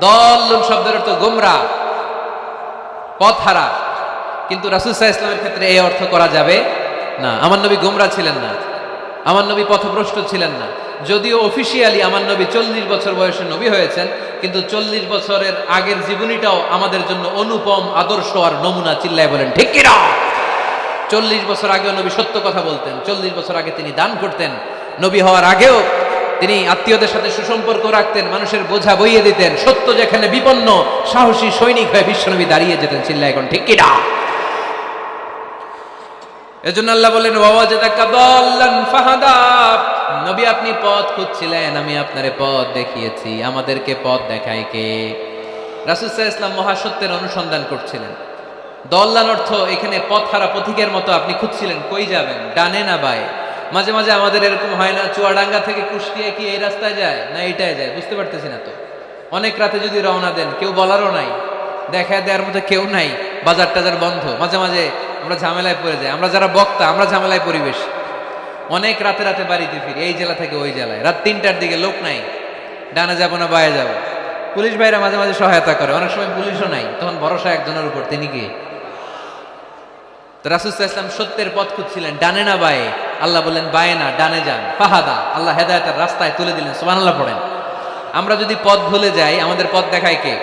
দল্লুন শব্দের অর্থ গোমরা, পথহারা, কিন্তু রাসূল সাল্লাল্লাহু আলাইহি ওয়াসাল্লামের ক্ষেত্রে এই অর্থ করা যাবে না। আমার নবী গোমরা ছিলেন না, আমার নবী পথভ্রষ্ট ছিলেন না। যদিও অফিসিয়ালি আমার নবী 40 বছর বয়সে নবী হয়েছেন, কিন্তু 40 বছরের আগের জীবনীটাও আমাদের জন্য অনুপম আদর্শ আর নমুনা। চিল্লায় বলেন ঠিক কি না? 40 বছর আগেও নবী সত্য কথা বলতেন, 40 বছর আগে তিনি দান করতেন, নবী হওয়ার আগেও তিনি আত্মীয়দের সাথে সুসম্পর্ক রাখতেন, মানুষের বোঝা বইয়ে দিতেন। সত্য যেখানে বিপন্ন, সাহসী সৈনিক হয়ে বিশ্বনবী দাঁড়িয়ে যেতেন। চিল্লায় এখন ঠিক কি না? এজন্য আল্লাহ বলেন, ওয়া ওয়াজাদাকা দাল্লান ফাহাদা, নবী আপনি পথ খুঁজছিলেন, আমি আপনারে পথ দেখিয়েছি। আমাদেরকে পথ দেখায় কে? রাসূল সাল্লাল্লাহু আলাইহি ওয়াসাল্লাম মহাসত্যের অনুসন্ধান করছিলেন। দল্লান অর্থ এখানে পথহারা পথিকের মতো আপনি খুঁজছিলেন, কই যাবেন, ডানে না বায়ে? মাঝে মাঝে আমাদের এরকম হয় না, চুয়াডাঙ্গা থেকে কুষ্টিয়া কি এই রাস্তায় যায় না এইটায় যায়, বুঝতে পারতেছি না তো। অনেক রাতে যদি রওনা দেন, কেউ বলারও নাই, দেখা দেওয়ার মতো কেউ নাই, বাজার টাজার বন্ধ, মাঝে মাঝে আমরা ঝামেলায় পড়ে যাই। আমরা যারা বক্তা, আমরা ঝামেলায় পরিবেশ। অনেক রাতে রাতে বাড়িতে ফিরি, এই জেলা থেকে ওই জেলায়, রাত 3টার দিকে, লোক নাই, ডানে যাবো না বায়ে যাবো। পুলিশ ভাইরা মাঝে মাঝে সহায়তা করে, অনেক সময় পুলিশও নাই, তখন ভরসা একজনের উপর, তিনি কি? তো রাসূল সাল্লাল্লাহু আলাইহি ওয়াসাল্লাম সত্যের পথ খুঁজছিলেন, ডানে না বায়ে? আল্লাহ বললেন বায়ে না, ডানে যান। ফাহাদা, আল্লাহ হেদায়েতের রাস্তায় তুলে দিলেন। সুবহানাল্লাহ পড়েন। আমরা যদি পথ ভুলে যাই, আমাদের পথ দেখায় কে?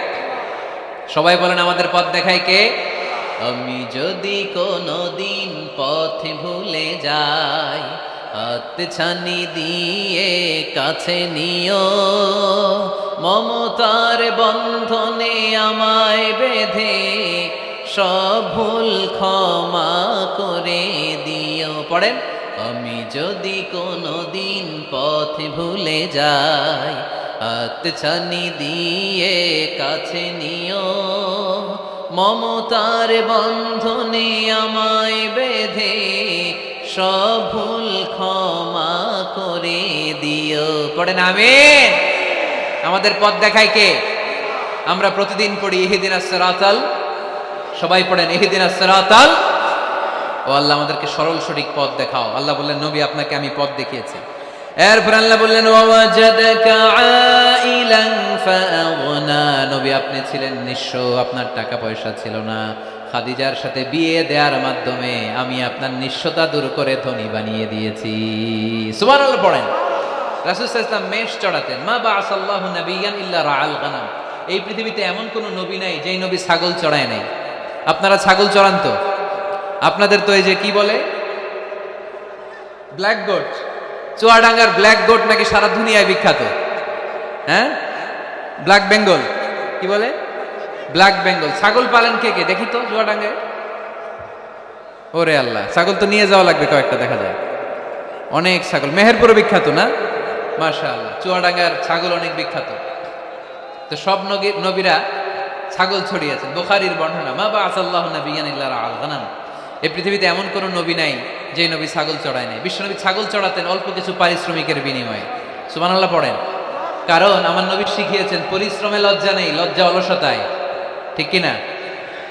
সবাই বলেন, আমাদের পথ দেখায় কে? আমি যদি কোনদিন পথ ভুলে যাই, হাতছানি দিয়ে কাছে নিও, মমতার বন্ধনে আমায় বেঁধে সব ভুল ক্ষমা করে দিও। পড়েন, আমি যদি কোনদিন পথ ভুলে যাই, হাতছানি দিয়ে কাছে নিও, মমতার বন্ধনে আমায় বেঁধে সব ভুল ক্ষমা করে দিও। পড়েন আমিন। আমাদের পথ দেখায় কে? আমরা প্রতিদিন পড়ি ইহদিনাস সিরাতাল, সবাই পড়েন ইহদিনাস সিরাতাল। ও আল্লাহ, আমাদেরকে সরল সঠিক পথ দেখাও। আল্লাহ বললেন, নবী আপনাকে আমি পথ দেখিয়েছি। এরপর আল্লাহ বললেন, ওয়াজাদাকা আইলান ফাআগনা, নবী আপনি ছিলেন নিঃস্ব, আপনার টাকা পয়সা ছিল না। খাদিজার সাথে বিয়ে দেওয়ার মাধ্যমে আমি আপনার নিঃস্বতা দূর করে ধনী বানিয়ে দিয়েছি। সুবহানাল্লাহ পড়েন। রাসূল সাল্লাল্লাহু আলাইহি ওয়াসাল্লাম মেষ চড়াতেন। মা বাআসাল্লাহু নাবিয়্যান ইল্লা রাআল গানাম। এই পৃথিবীতে এমন কোন নবী নাই যেই নবী ছাগল চড়ায় নাই। আপনারা ছাগল চড়ান তো? আপনাদের তো এই যে কি বলে, ব্ল্যাক গোট, চুয়াডাঙ্গার ব্ল্যাক গোট নাকি সারা দুনিয়ায় বিখ্যাত। হ্যাঁ, ব্ল্যাক বেঙ্গল, কি বলে, ব্ল্যাক বেঙ্গল। ছাগল পালেন কে কে দেখি তো চুয়াডাঙ্গায়? ওরে আল্লাহ, ছাগল তো নিয়ে যাওয়া লাগবে কয়েকটা, দেখা যায় অনেক ছাগল। মেহেরপুরে বিখ্যাত না? মাশাআল্লাহ, চুয়াডাঙ্গার ছাগল অনেক বিখ্যাত। তো সব নবীরা ছাগল ছড়িয়েছেন। বুখারীর বর্ণনা, মা বাআসাল্লাহু নাবিয়্যান ইল্লা রাআল গানাম। এই পৃথিবীতে এমন কোন নবী নাই যে নবী ছাগল চড়ায় নাই। বিশ্বনবী ছাগল চড়াতেন অল্প কিছু পারিশ্রমিকের বিনিময়ে। সুবহানাল্লাহ পড়েন। কারণ আমার নবী শিখিয়েছেন, পরিশ্রমে লজ্জা নেই, লজ্জা অলসতায়। ঠিক কিনা?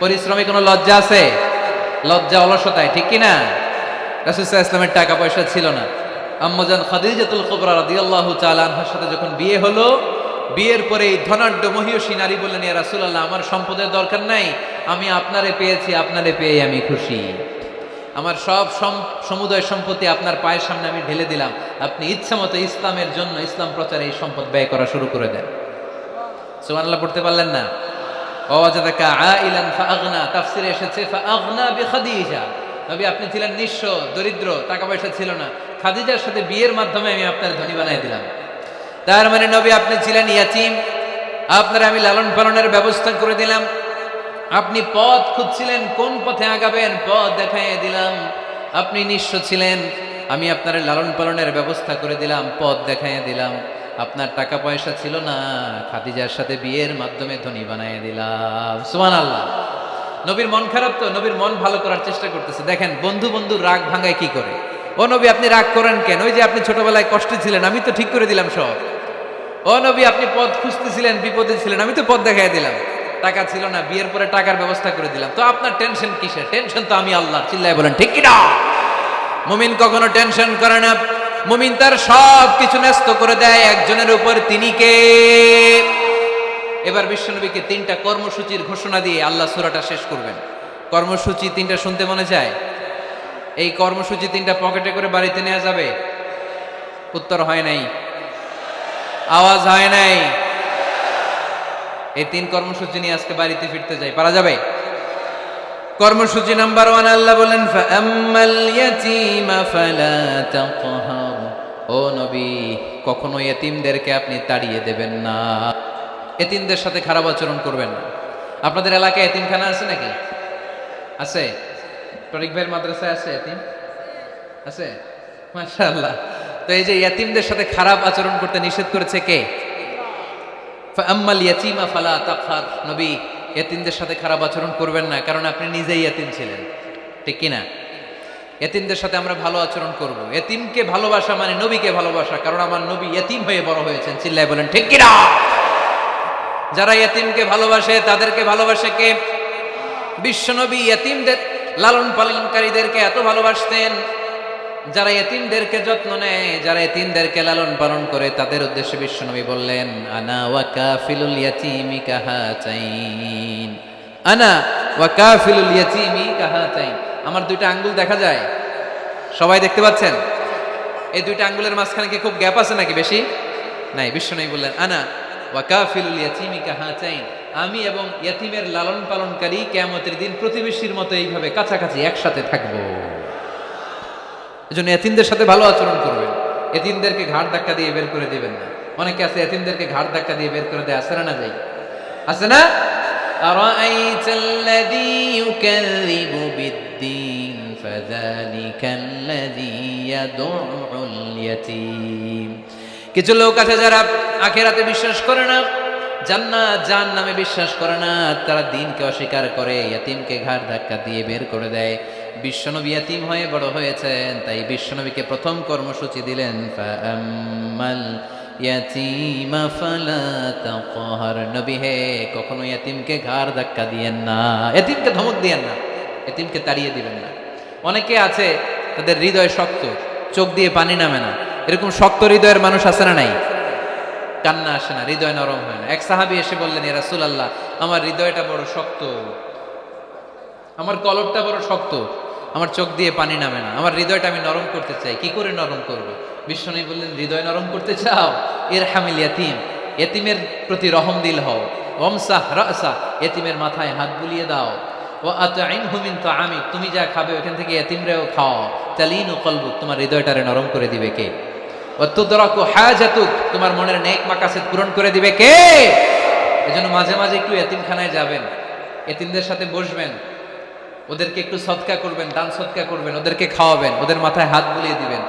পরিশ্রমে কোনো লজ্জা আছে? লজ্জা অলসতায়, ঠিক কিনা? রাসূল সাল্লাল্লাহু আলাইহি ওয়াসাল্লামের টাকা পয়সা ছিল না। আম্মাজান খাদিজাতুল কুবরা রাদিয়াল্লাহু তাআলা আনহার সাথে যখন বিয়ে হলো, বিয়ের পরে ধনাঢ্য মহিয়সী নারী বললেন, ইয়া রাসূলুল্লাহ, আমার সম্পদের দরকার নাই, আমি আপনারে পেয়েছি, আপনারে পেয়ে আমি খুশি। আমার সব সমুদয় সম্পত্তি আপনার পায়ের সামনে আমি ঢেলে দিলাম, আপনি ইচ্ছা মতো ইসলামের জন্য, ইসলাম প্রচারে এই সম্পদ ব্যয় করা শুরু করে দেন। সুবহানাল্লাহ পড়তে পারলেন না? ওয়াজাদাকা আইলান ফাআগনা, তাফসিরে এসেছে ফাআগনা বিখাদিজা। নবী আপনি ছিলেন নিঃস্ব, দরিদ্র, টাকা পয়সা ছিল না, খাদিজার সাথে বিয়ের মাধ্যমে আমি আপনার ধনী বানাই দিলাম। তার মানে নবী আপনি ছিলেন ইয়াতীম, আপনার আমি লালন পালনের ব্যবস্থা করে দিলাম। আপনি পথ খুঁজছিলেন, কোন পথে আগাবেন, পথ দেখাইয়ে দিলাম। আপনি নিঃস্ব ছিলেন, আমি আপনার লালন পালনের ব্যবস্থা করে দিলাম, পথ দেখাইয়ে দিলাম। আপনার টাকা পয়সা ছিল না, খাদিজার সাথে বিয়ের মাধ্যমে ধনী বানাইয়ে দিলাম। সুবহানাল্লাহ। নবীর মন খারাপ তো, নবীর মন ভালো করার চেষ্টা করতেছে। দেখেন বন্ধু বন্ধুর রাগ ভাঙায় কি করে। ও নবী আপনি রাগ করেন কেন? ওই যে আপনি ছোটবেলায় কষ্টে ছিলেন, আমি তো ঠিক করে দিলাম সব। ও নবী আপনি পথ খুঁজতেছিলেন, বিপদে ছিলেন, আমি তো পথ দেখাই দিলাম। টাকা ছিল না, বিয়ের পরে টাকার ব্যবস্থা করে দিলাম। তো আপনার টেনশন কিসের? টেনশন তো আমি আল্লাহ। চিল্লায় বলেন ঠিক কি না? মুমিন কখনো টেনশন করে না। মুমিন তার সব কিছু ন্যস্ত করে দেয় একজনের উপর, তিনি কে? এবার বিশ্বনবীকে 3টা কর্মসূচির ঘোষণা দিয়ে আল্লাহ সূরাটা শেষ করবেন। কর্মসূচি 3টা শুনতে মনে চায়? এই কর্মসূচি 3টা পকেটে করে বাড়িতে নেওয়া যাবে? উত্তর হয় নাই, আওয়াজ হয় নাই। এই 3 কর্মসূচি নিয়ে আজকে বাড়িতে ফিরতে যাই, পারা যাবে? কর্মসূচি নাম্বার 1, আল্লাহ বলেন ফাআম্মাল ইয়াতীমা ফালা তাকহার। ও নবী, কখনো ইতিমদেরকে আপনি তাড়িয়ে দেবেন না, ইতিমদের সাথে খারাপ আচরণ করবেন না। আপনাদের এলাকায় ইতিমখানা আছে নাকি? আছে? টরিক ভাইয়ের মাদ্রাসায় আছে ইতিম? আছে? মাশাআল্লাহ। তো এই যে ইতিমদের সাথে খারাপ আচরণ করতে নিষেধ করেছে কে? ফাআম্মাল ইয়াতীমা ফালা তাকহার। নবী, ইতিমদের সাথে খারাপ আচরণ করবেন না, কারণ আপনি নিজেই ইতিম ছিলেন। ঠিক কি না? ইতিমদের সাথে আমরা ভালো আচরণ করব। ইতিমকে ভালোবাসা মানে নবীকে ভালোবাসা, কারণ আমার নবী ইতিম হয়ে বড় হয়েছেন। চিল্লায় বলেন ঠিক কি না? যারা ইয়েতিমকে ভালোবাসে তাদেরকে ভালোবাসে কে? বিশ্বনবী ইয়েতিমদের লালন পালনকারীদেরকে এত ভালোবাসতেন, যারা ইয়েতিমদেরকে যত্ন নেয়, যারা ইয়েতিমদেরকে লালন পালন করে, তাদের উদ্দেশ্যে বিশ্বনবী বললেন, আনা ওয়া কাফিলুল ইয়াতীমি কাহাতাইন, আনা ওয়া কাফিলুল ইয়াতীমি কাহাতাইন। আমার দুইটা আঙ্গুল দেখা যায়? সবাই দেখতে পাচ্ছেন? এই দুইটা আঙ্গুলের মাঝখানে কি খুব গ্যাপ আছে নাকি বেশি? নাই। বিশ্বনবী বললেন, আনা ওয়া কাফিলুল ইয়াতীমি কাহাতাইন, আমি এবং ইয়েতিমের লালন পালনকারী কিয়ামতের দিন প্রতিবেশীর মতো এইভাবে কাছাকাছি একসাথে থাকবো। এজন্য এতিমদের সাথে ভালো আচরণ করবেন, এতিমদেরকে ঘাড় ধাক্কা দিয়ে বের করে দিবেন না। অনেকে আছে এতিমদেরকে ঘাড় ধাক্কা দিয়ে বের করে দেয়, আছে না? যাই আছে না? আরাআইতাল্লাযী ইউকাযযিবু বিদ্দীন ফাযালিকাল্লাযী ইয়াদউল ইয়াতীম। কিছু লোক আছে যারা আখিরাতে বিশ্বাস করে না, জান্নাত জাহান্নামে বিশ্বাস করে না, তারা দ্বীনকে অস্বীকার করে, ইয়েতিমকে ঘাড় ধাক্কা দিয়ে বের করে দেয়। বিশ্বনবী ইয়েতিম হয়ে বড় হয়েছেন, তাই বিশ্বনবীকে প্রথম কর্মসূচি দিলেন, ফাআম্মাল ইয়াতীমা ফালা তাকহার। নবী হে, কখনো ইয়েতিমকে ঘাড় ধাক্কা দিয়েন না, ইয়েতিমকে ধমক দিয়েন না, ইয়েতিমকে তাড়িয়ে দিবেন না। অনেকে আছে তাদের হৃদয় শক্ত, চোখ দিয়ে পানি নামে না, এরকম শক্ত হৃদয়ের মানুষ আছে না নাই? কান্না আসে না, হৃদয় নরম হয় না। এক সাহাবী এসে বললেন, ইয়া রাসূলুল্লাহ, আমার হৃদয়টা বড় শক্ত, আমার কলবটা বড় শক্ত, আমার চোখ দিয়ে পানি নামে না, আমার হৃদয়টা আমি নরম করতে চাই, কি করে নরম করব? বিশ্বনবী বললেন, হৃদয় নরম করতে চাও? ইরহামিল ইয়াতীম, এতিমের প্রতি রহম দিল হও। ওয়ামসাহ রাসা, এতিমের মাথায় হাত বুলিয়ে দাও। ওয়া আতঈমহু মিন তাআমিক, তুমি যা খাবে ওখান থেকে এতিমরেও খাও। তালিনু কলবুক, তোমার হৃদয়টারে নরম করে দিবে কে? ওয়া তুদরাকু হাজাতুক, তোমার মনের নেক মাকাসিদ পূরণ করে দিবে কে? এজন্য মাঝে মাঝে একটু এতিমখানায় যাবেন, এতিমদের সাথে বসবেন, ওদেরকে একটু সদকা করবেন, দান সদকা করবেন, ওদেরকে খাওয়াবেন, ওদের মাথায় হাত বুলিয়ে দিবেন।